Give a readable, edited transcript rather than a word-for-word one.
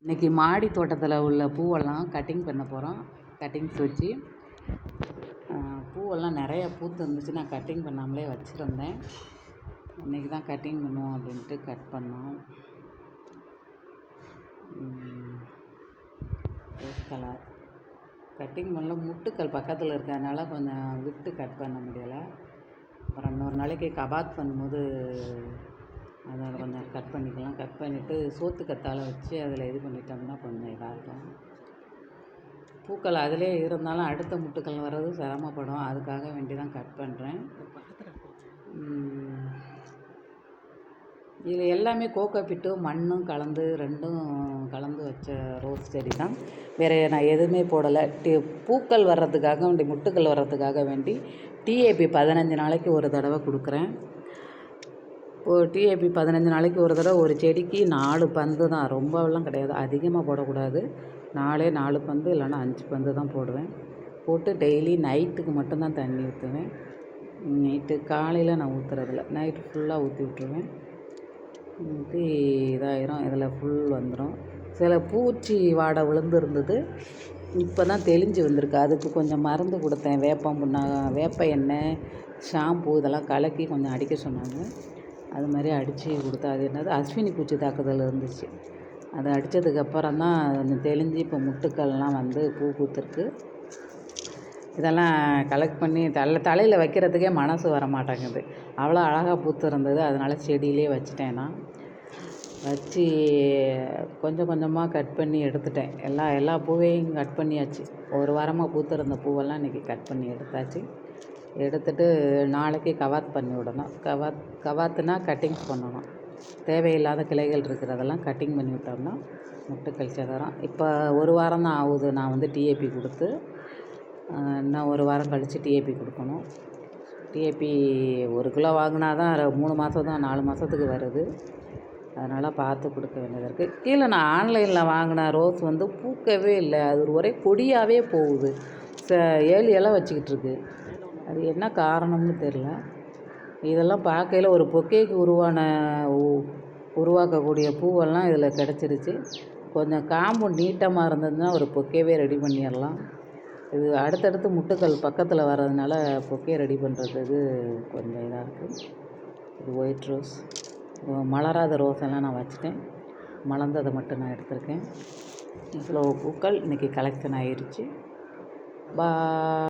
இன்றைக்கி மாடி தோட்டத்தில் உள்ள பூவெல்லாம் கட்டிங் பண்ண போகிறோம். கட்டிங்ஸ் வச்சு பூவெல்லாம் நிறைய பூத்து இருந்துச்சு. நான் கட்டிங் பண்ணாமலே வச்சுருந்தேன். இன்றைக்கி தான் கட்டிங் பண்ணுவோம் அப்படின்ட்டு கட் பண்ணோம். ரோஸ் கலர் கட்டிங் பண்ணல, முட்டுக்கள் பக்கத்தில் இருக்கிறதுனால கொஞ்சம் விட்டு கட் பண்ண முடியலை. அப்புறம் இன்னொரு நாளைக்கு கபாத் பண்ணும்போது அதை கொஞ்சம் கட் பண்ணிக்கலாம். கட் பண்ணிவிட்டு சோத்து கத்தால் வச்சு அதில் இது பண்ணிட்டோம்னா கொஞ்சம் இதாக இருக்கும். பூக்கள் அதிலே இருந்தாலும் அடுத்த முட்டுக்கள் வர்றது சிரமப்படும். அதுக்காக வேண்டி தான் கட் பண்ணுறேன். இது எல்லாமே கோகோபிட்டும் மண்ணும் கலந்து ரெண்டும் கலந்து வச்ச ரோஸ் செடி தான். வேறு நான் எதுவுமே போடலை. பூக்கள் வர்றதுக்காக வேண்டி, முட்டுக்கள் வர்றதுக்காக வேண்டி டிஏபி 15 நாளைக்கு ஒரு தடவை கொடுக்குறேன். டிஏபி 15 நாளைக்கு ஒரு தடவை. ஒரு செடிக்கு 4 பந்து தான், ரொம்பலாம் கிடையாது. அதிகமாக போடக்கூடாது. 4 பந்து இல்லைன்னா 5 பந்து தான் போடுவேன். போட்டு டெய்லி நைட்டுக்கு மட்டும்தான் தண்ணி ஊற்றுவேன். நைட்டு காலையில் நான் ஊற்றுறதில்ல, நைட்டு ஃபுல்லாக ஊற்றி விட்ருவேன். ஊற்றி இதாயிரும். இதில் ஃபுல் வந்துடும். சில பூச்சி வாடை விழுந்துருந்தது, இப்போ தான் தெளிஞ்சு வந்திருக்கு. அதுக்கு கொஞ்சம் மருந்து கொடுத்தேன். வேப்ப எண்ணெய், ஷாம்பு இதெல்லாம் கலக்கி கொஞ்சம் அடிக்க சொன்னாங்க. அது மாதிரி அடித்து கொடுத்தா, அது என்னது அஸ்வினி பூச்சி தாக்குதல் இருந்துச்சு. அதை அடித்ததுக்கப்புறம் தான் கொஞ்சம் தெளிஞ்சு இப்போ முட்டுக்கள்லாம் வந்து பூ பூத்துருக்கு. இதெல்லாம் கலெக்ட் பண்ணி தலையில் வைக்கிறதுக்கே மனசு வர மாட்டேங்குது. அவ்வளோ அழகாக பூத்து இருந்தது. அதனால் செடியிலே வச்சுட்டேன். நான் வச்சு கொஞ்சம் கொஞ்சமாக கட் பண்ணி எடுத்துட்டேன். எல்லா பூவையும் கட் பண்ணியாச்சு. ஒரு வாரமாக பூத்திருந்த பூவெல்லாம் இன்றைக்கி கட் பண்ணி எடுத்தாச்சு. எடுத்துட்டு நாளைக்கு கவாத் பண்ணி விடணும். கவாத்துனா கட்டிங்ஸ் பண்ணணும். தேவையில்லாத கிளைகள் இருக்கிறதெல்லாம் கட்டிங் பண்ணி விட்டோம்னா முட்டுக்கள் சேதாரம். இப்போ ஒரு வாரம் தான் ஆகுது நான் வந்து டிஏபி கொடுத்து. இன்னும் ஒரு வாரம் கழித்து டிஏபி கொடுக்கணும். டிஏபி 1 கிலோ வாங்கினா தான் 3 மாதம் தான், 4 மாதத்துக்கு வருது. அதனால் பார்த்து கொடுக்க வேண்டியதாக இருக்குது. கீழே நான் ஆன்லைனில் வாங்கின ரோஸ் வந்து பூக்கவே இல்லை. அது ஒரே கொடியாகவே போகுது. 7 இலை வச்சுக்கிட்டு இருக்கு. அது என்ன காரணம்னு தெரில. இதெல்லாம் பார்க்கையில் ஒரு பொக்கேக்கு உருவாக்கக்கூடிய பூவெல்லாம் இதில் கிடச்சிருச்சு. கொஞ்சம் காம்பு நீட்டமாக இருந்ததுன்னா ஒரு பொக்கேவே ரெடி பண்ணிடலாம். இது அடுத்தடுத்து முட்டுக்கள் பக்கத்தில் வர்றதுனால பொக்கே ரெடி பண்ணுறதுக்கு கொஞ்சம் இதாக இருக்குது. இது ஒயிட் ரோஸ். மலராத ரோஸ் எல்லாம் நான் வச்சுட்டேன். மலர்ந்ததை மட்டும் நான் எடுத்திருக்கேன். இவ்வளோ பூக்கள் இன்றைக்கி கலெக்ஷன் ஆயிடுச்சு.